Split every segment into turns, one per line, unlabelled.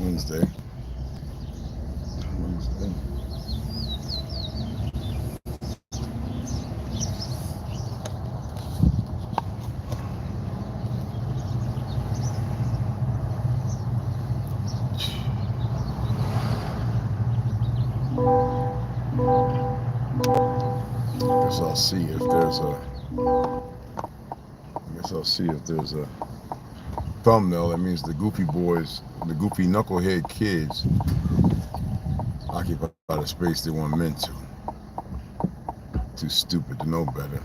Wednesday. Guess I'll see if there's a. I guess I'll see if there's a thumbnail. That means the goofy boys, the goofy knucklehead kids, occupy the space they weren't meant to. Too stupid to know better.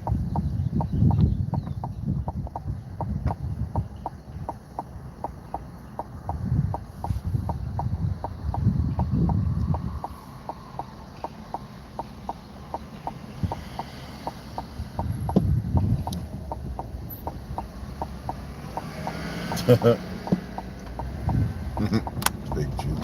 Big Jew.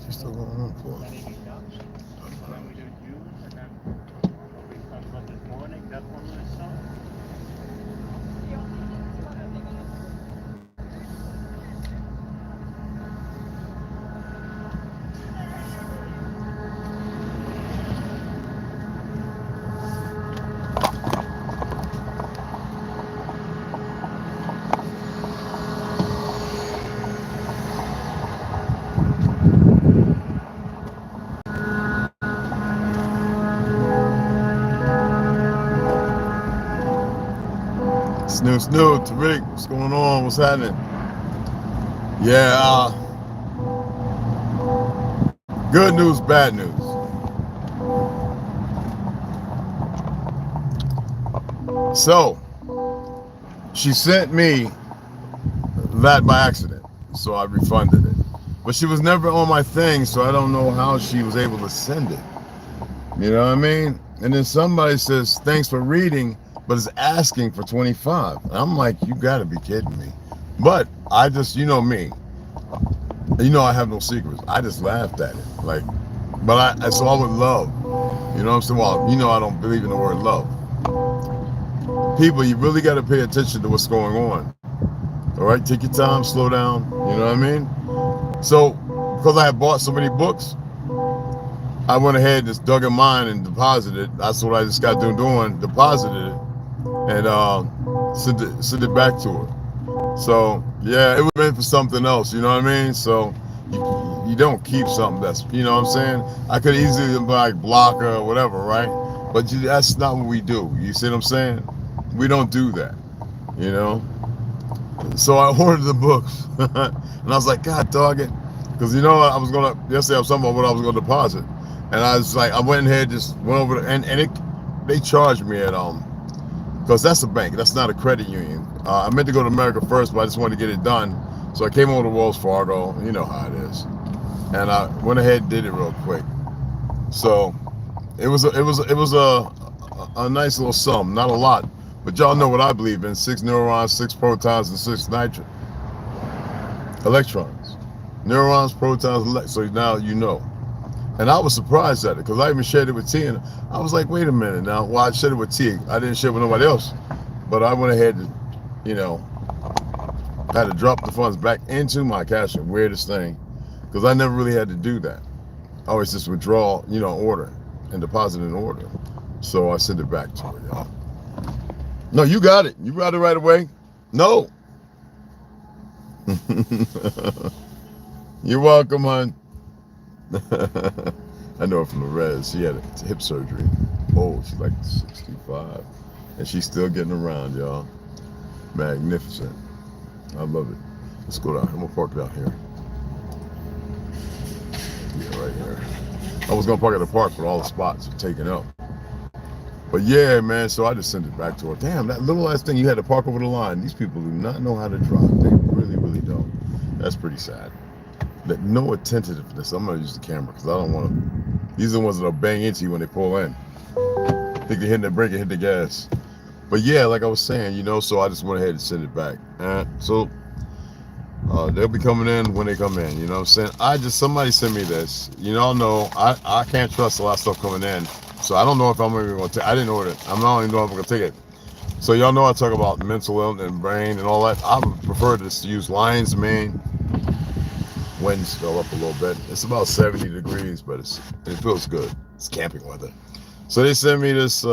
She's still going on for it. Snoo, Tariq, what's going on? What's happening? Yeah, good news, bad news. So, she sent me that by accident, so I refunded it. But she was never on my thing, so I don't know how she was able to send it. You know what I mean? And then somebody says, thanks for reading, but it's asking for 25. And I'm like, you gotta be kidding me. But I just, you know me, you know I have no secrets. I just laughed at it. Like, but I saw with love. You know what I'm saying? Well, you know I don't believe in the word love. People, you really gotta pay attention to what's going on. All right, take your time, slow down. You know what I mean? So, because I had bought so many books, I went ahead and just dug in mine and deposited it. That's what I just got done doing, deposited it, and sent it back to her. So, yeah, it was meant for something else, you know what I mean? So, you don't keep something that's, you know what I'm saying? I could easily like block her or whatever, right? But that's not what we do. You see what I'm saying? We don't do that, you know? So I ordered the books, and I was like, God dog it. Because, you know, I was going to, yesterday I was talking about what I was going to deposit. And I was like, I went ahead, just went over, they charged me at, because that's a bank, that's not a credit union. I meant to go to America First, but I just wanted to get it done. So I came over to Wells Fargo, you know how it is. And I went ahead and did it real quick. So it was a nice little sum, not a lot. But y'all know what I believe in: 6 neurons, 6 protons, and 6 electrons. Neurons, protons, so now you know. And I was surprised at it, because I even shared it with T, and I was like, wait a minute now. Well, I shared it with T. I didn't share it with nobody else. But I went ahead and, you know, had to drop the funds back into my Cashapp. Weirdest thing, because I never really had to do that. I always just withdraw, you know, order and deposit in order. So I sent it back to her, y'all. No, you got it. You got it right away. No. You're welcome, hon. I know her from the res. She had hip surgery. Oh, she's like 65. And she's still getting around, y'all. Magnificent. I love it. Let's go down. I'm gonna park down here. Yeah, right here. I was gonna park at the park, but all the spots are taken up. But yeah, man, so I just sent it back to her. Damn, that little ass thing you had to park over the line. These people do not know how to drive. They really, really don't. That's pretty sad. That no attentiveness. I'm gonna use the camera because I don't want to. These are the ones that'll bang into you when they pull in. Think they're hitting the brake and hit the gas. But yeah, like I was saying, you know, so I just went ahead and sent it back. So they'll be coming in when they come in, you know what I'm saying? Somebody sent me this. You know, no, I can't trust a lot of stuff coming in. So I don't know if I'm even going to take, I didn't order it. I'm not even know if I'm going to take it. So y'all know I talk about mental illness and brain and all that. I would prefer to use lion's mane. Wind's still up a little bit. It's about 70 degrees, but it feels good. It's camping weather. So they sent me this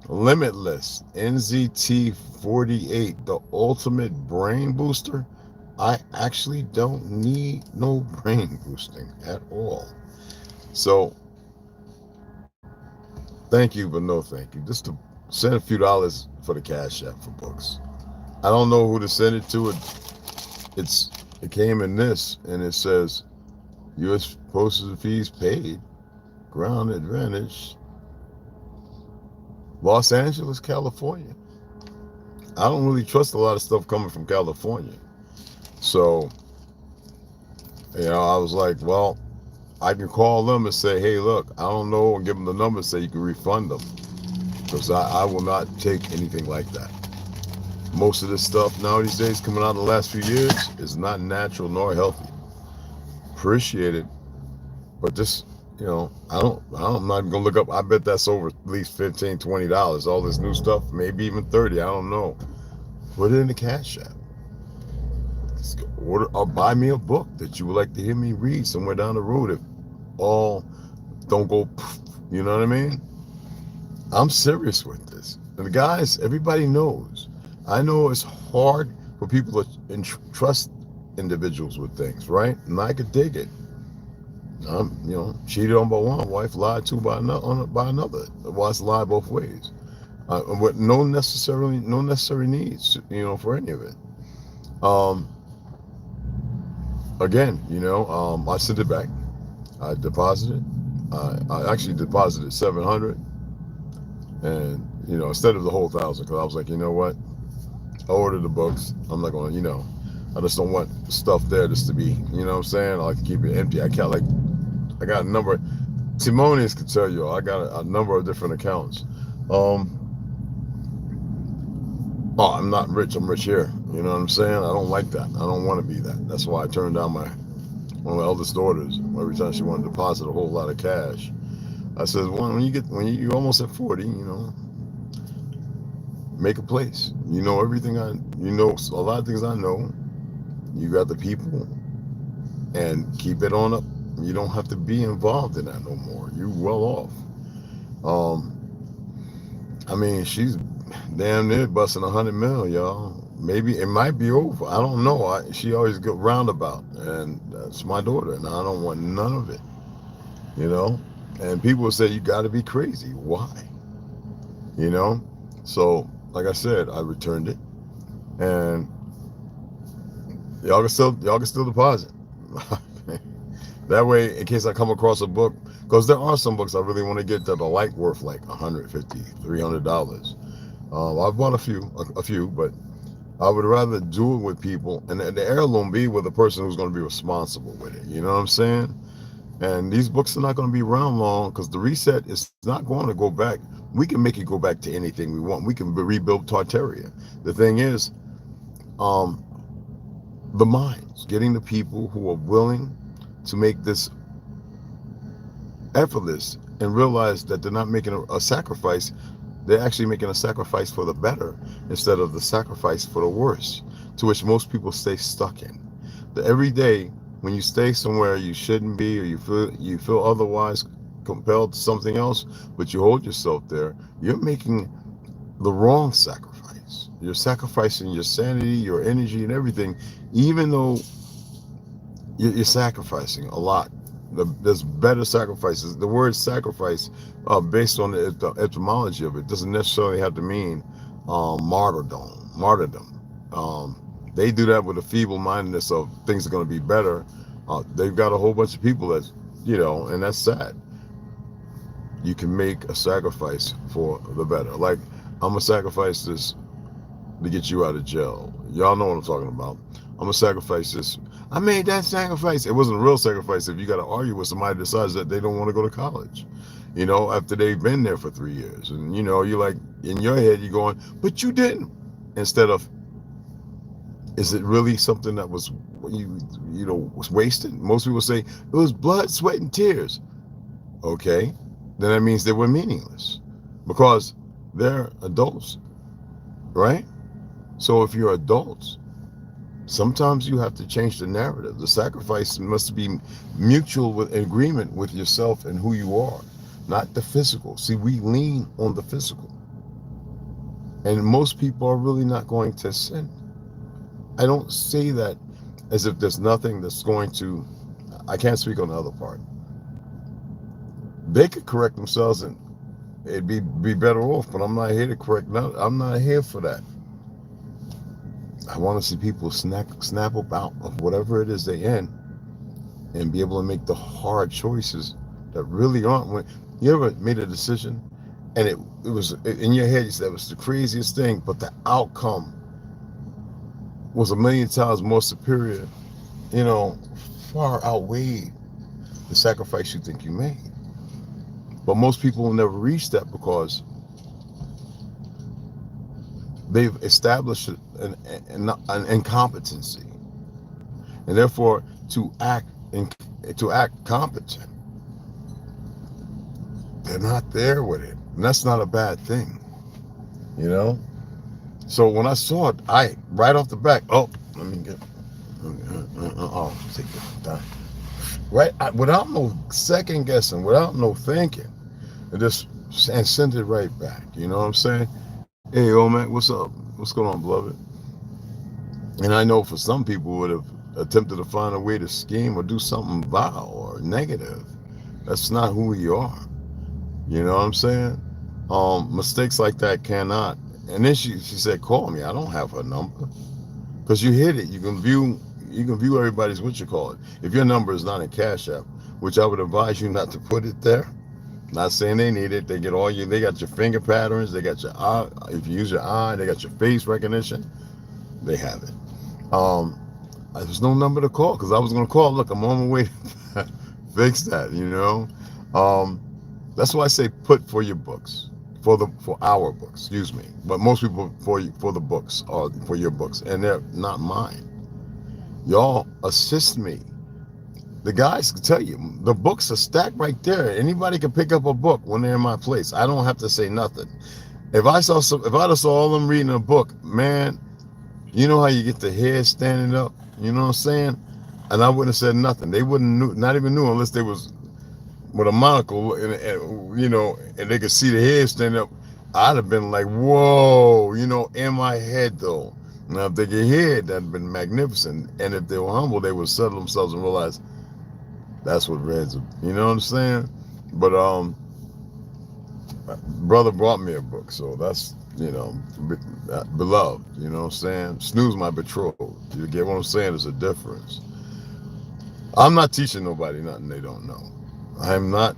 Limitless NZT 48, the ultimate brain booster. I actually don't need no brain boosting at all. So thank you, but no thank you. Just to send a few dollars for the Cashapp for books. I don't know who to send it to. It came in this, and it says U.S. postage fees paid, ground advantage, Los Angeles, California. I don't really trust a lot of stuff coming from California. So, you know, I was like, well, I can call them and say, hey, look, I don't know, and give them the number and say you can refund them. Because I will not take anything like that. Most of this stuff now these days coming out in the last few years is not natural nor healthy. Appreciate it. But just, you know, I'm not even gonna look up. I bet that's over at least $15, $20. All this new stuff, maybe even 30, I don't know. Put it in the Cashapp. Order or buy me a book that you would like to hear me read somewhere down the road if all don't go, you know what I mean? I'm serious with this. And the guys, everybody knows. I know it's hard for people to trust individuals with things, right? And I could dig it. I'm, you know, cheated on by one wife, lied to by another. Well, it's lie both ways. With no necessary needs, you know, for any of it. Again, you know, I sent it back. I deposited. I actually deposited 700, and you know, instead of the whole 1,000, because I was like, you know what, I ordered the books. I'm not going to, you know, I just don't want stuff there just to be, you know what I'm saying? I like to keep it empty. I got a number. Timonius could tell you, I got a number of different accounts. Oh, I'm not rich. I'm rich here. You know what I'm saying? I don't like that. I don't want to be that. That's why I turned down one of my eldest daughters. Every time she wanted to deposit a whole lot of cash, I said, well, when you're almost at 40, you know, make a place. You know everything. You know a lot of things I know. You got the people, and keep it on up. You don't have to be involved in that no more. You're well off. I mean, she's damn near busting 100 mil, y'all. Maybe it might be over. I don't know. She always go roundabout, and that's my daughter, and I don't want none of it, you know. And people say you got to be crazy. Why? You know. So, like I said, I returned it, and y'all can still deposit. That way, in case I come across a book, because there are some books I really want to get that are like worth like $150, $300. I've bought a few, but I would rather do it with people, and the heirloom be with a person who's going to be responsible with it. You know what I'm saying? And these books are not going to be around long because the reset is not going to go back. We can make it go back to anything we want. We can rebuild Tartaria. The thing is, the minds, getting the people who are willing to make this effortless and realize that they're not making a sacrifice. They're actually making a sacrifice for the better instead of the sacrifice for the worse, to which most people stay stuck in. That every day when you stay somewhere you shouldn't be, or you feel otherwise compelled to something else, but you hold yourself there, you're making the wrong sacrifice. You're sacrificing your sanity, your energy, and everything, even though you're sacrificing a lot There's better sacrifices. The word sacrifice, based on the etymology of it, doesn't necessarily have to mean martyrdom. Martyrdom. They do that with a feeble-mindedness of things are going to be better. They've got a whole bunch of people that, and that's sad. You can make a sacrifice for the better. Like, I'm gonna sacrifice this to get you out of jail. Y'all know what I'm talking about. I'm gonna sacrifice this. I made that sacrifice. It wasn't a real sacrifice if you got to argue with somebody who decides that they don't want to go to college, after they've been there for 3 years. And, you're like, in your head, you're going, but you didn't. Instead of, is it really something that was, was wasted? Most people say, it was blood, sweat, and tears. Okay, then that means they were meaningless because they're adults, right? So if you're adults, sometimes you have to change the narrative. The sacrifice must be mutual with agreement with yourself and who you are, not the physical. See, we lean on the physical. And most people are really not going to sin. I don't say that as if there's nothing that's going to, I can't speak on the other part. They could correct themselves and it'd be better off, but I'm not here to correct. No, I'm not here for that. I want to see people snap up out of whatever it is they're in and be able to make the hard choices that really aren't. When you ever made a decision and it was in your head, you said it was the craziest thing, but the outcome was a million times more superior, far outweighed the sacrifice you think you made. But most people will never reach that because they've established an incompetency, and therefore to act competent, they're not there with it, and that's not a bad thing, So when I saw it, I right off the back, let me get, take it down. Right, without no second guessing, without no thinking, and send it right back. You know what I'm saying? Hey, old man, what's up? What's going on, beloved? And I know for some people would have attempted to find a way to scheme or do something vile or negative. That's not who we are. You know what I'm saying? Mistakes like that cannot. And then she said, call me. I don't have her number. Because you hit it. You can view everybody's, if your number is not in Cashapp, which I would advise you not to put it there. Not saying they need it. They got your finger patterns, they got your eye, if you use your eye, they got your face recognition, they have it. There's no number to call because I was gonna call. Look, I'm on my way to fix that, That's why I say put for your books. For our books, excuse me. But most people for the books or for your books, and they're not mine. Y'all assist me. The guys can tell you the books are stacked right there. Anybody can pick up a book when they're in my place. I don't have to say nothing. If I'd have saw all them reading a book, man, you know how you get the hair standing up. You know what I'm saying? And I wouldn't have said nothing. They not even knew unless they was with a monocle and they could see the hair standing up. I'd have been like, whoa, in my head though. Now if they could hear it, that'd been magnificent. And if they were humble, they would settle themselves and realize that's what Red's, you know what I'm saying? But brother brought me a book, so that's, beloved, you know what I'm saying? Snooze my betrothed. You get what I'm saying? There's a difference. I'm not teaching nobody nothing they don't know. I'm not,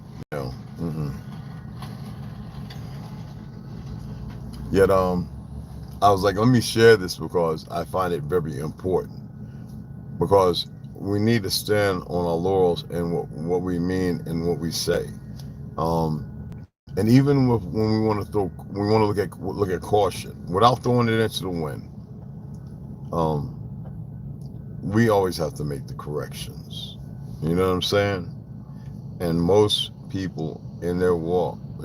Yet, I was like, let me share this because I find it very important. Because we need to stand on our laurels and what we mean and what we say. And even when we want to look at caution without throwing it into the wind. We always have to make the corrections. You know what I'm saying? And most people in their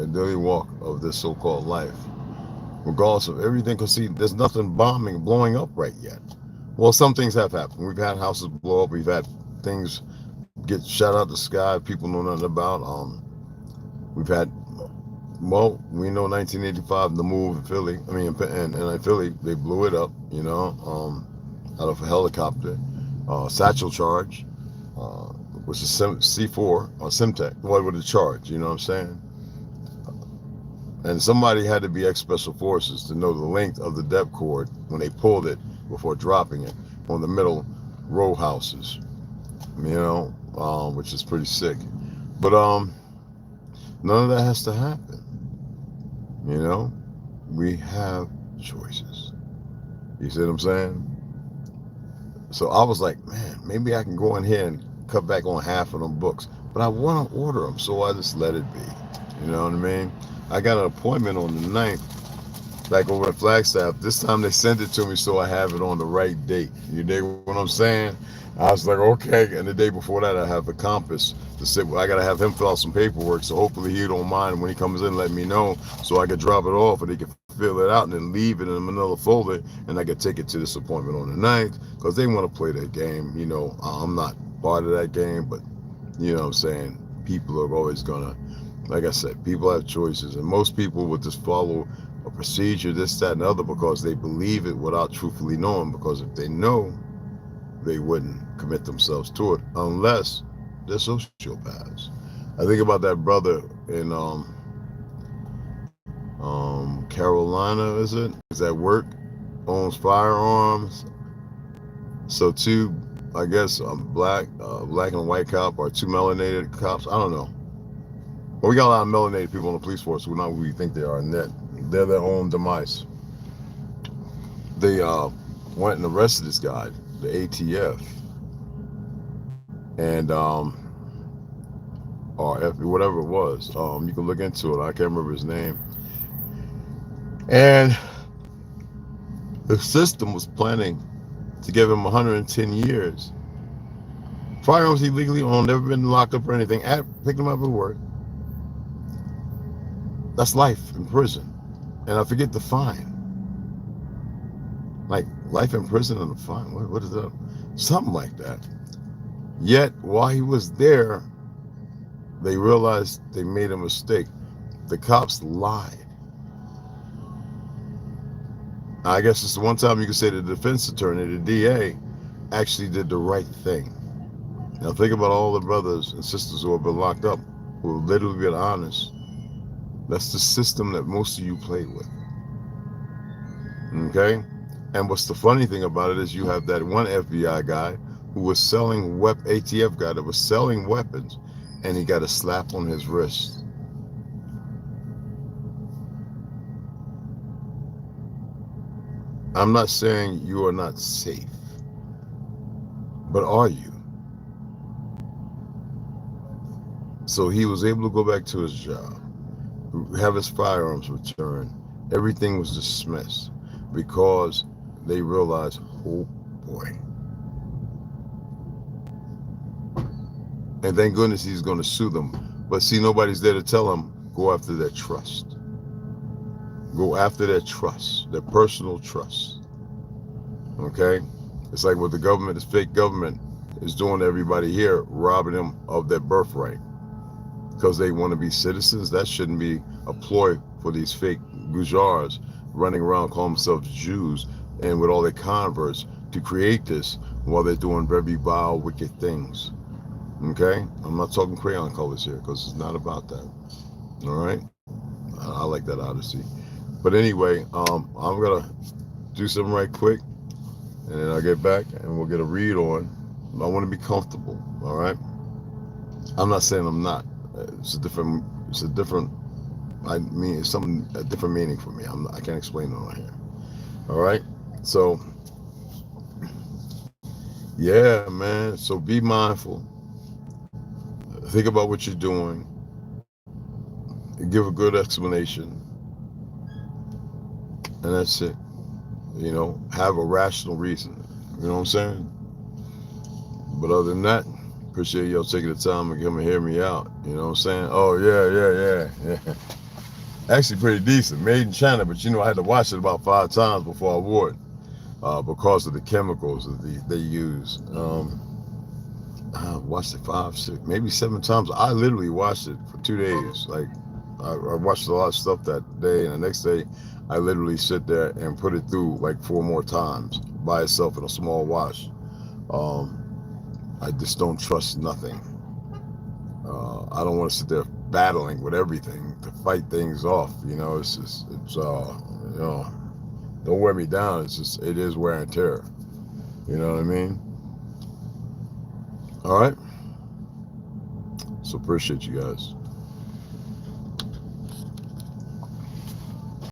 daily walk of this so-called life, regardless of everything, because see, there's nothing blowing up right yet. Well, some things have happened. We've had houses blow up. We've had things get shot out of the sky people know nothing about. We've had, we know 1985, the move in Philly. And in Philly, they blew it up, out of a helicopter. Satchel charge. which is C4 or Simtech, what would it charge? You know what I'm saying? And somebody had to be ex-special forces to know the length of the depth cord when they pulled it before dropping it on the middle row houses, you know, which is pretty sick. But none of that has to happen, you know? We have choices. You see what I'm saying? So I was like, man, maybe I can go in here and cut back on half of them books. But I want to order them, so I just let it be. You know what I mean? I got an appointment on the 9th back over at Flagstaff. This time they sent it to me so I have it on the right date. You dig what I'm saying? I was like, okay. And the day before that, I have the compass to sit. I got to have him fill out some paperwork. So hopefully he don't mind when he comes in, let me know so I can drop it off and he can fill it out and then leave it in another folder. And I can take it to this appointment on the 9th because they want to play that game. You know, I'm not part of that game, but you know what I'm saying? People are always going to, like I said, people have choices. And most people would just follow a procedure, this, that, and the other because they believe it without truthfully knowing. Because if they know, they wouldn't commit themselves to it unless they're sociopaths. I think about that brother in Carolina, is it? Is at work, owns firearms. So two, I guess, black and white cop or two melanated cops. I don't know. But we got a lot of melanated people in the police force who are not who we think they are, and they're their own demise. They went and arrested this guy, the ATF, and or F, whatever it was. You can look into it. I can't remember his name. And the system was planning to give him 110 years. Firearms illegally owned, never been locked up or anything. Picked him up at work. That's life in prison. And I forget the fine. Like life in prison and a fine. What is that? Something like that. Yet while he was there, they realized they made a mistake. The cops lied. I guess it's the one time you can say the defense attorney, the DA, actually did the right thing. Now think about all the brothers and sisters who have been locked up, who have literally been honest. That's the system that most of you play with. Okay? And what's the funny thing about it is you have that one FBI guy who was selling ATF guy that was selling weapons, and he got a slap on his wrist. I'm not saying you are not safe, but are you? So he was able to go back to his job, have his firearms returned. Everything was dismissed because they realized, oh boy. And thank goodness he's going to sue them. But see, nobody's there to tell him, go after their trust. Go after their trust, their personal trust. Okay? It's like what the government, this fake government, is doing to everybody here, robbing them of their birthright. Because they want to be citizens. That shouldn't be a ploy for these fake Gujars running around calling themselves Jews and with all their converts to create this while they're doing very vile, wicked things. Okay? I'm not talking crayon colors here because it's not about that. All right? I like that odyssey. But anyway, I'm going to do something right quick and then I'll get back and we'll get a read on. I want to be comfortable. All right? I'm not saying I'm not. It's a different, I mean, it's a different meaning for me. I can't explain it on here. All right? So, yeah, man. So be mindful. Think about what you're doing. Give a good explanation. And that's it. You know, have a rational reason. You know what I'm saying? But other than that, appreciate y'all taking the time to come and hear me out. You know what I'm saying? Oh, yeah. Actually pretty decent. Made in China, but you know, I had to wash it about 5 times before I wore it because of the chemicals that they use. I watched it 5, 6, maybe 7 times. I literally watched it for 2 days. Like I watched a lot of stuff that day, and the next day I literally sit there and put it through like 4 more times by itself in a small wash. I just don't trust nothing. I don't want to sit there battling with everything to fight things off. You know, it's just, it's you know, don't wear me down. It's just, it is wear and tear. You know what I mean? All right. So appreciate you guys.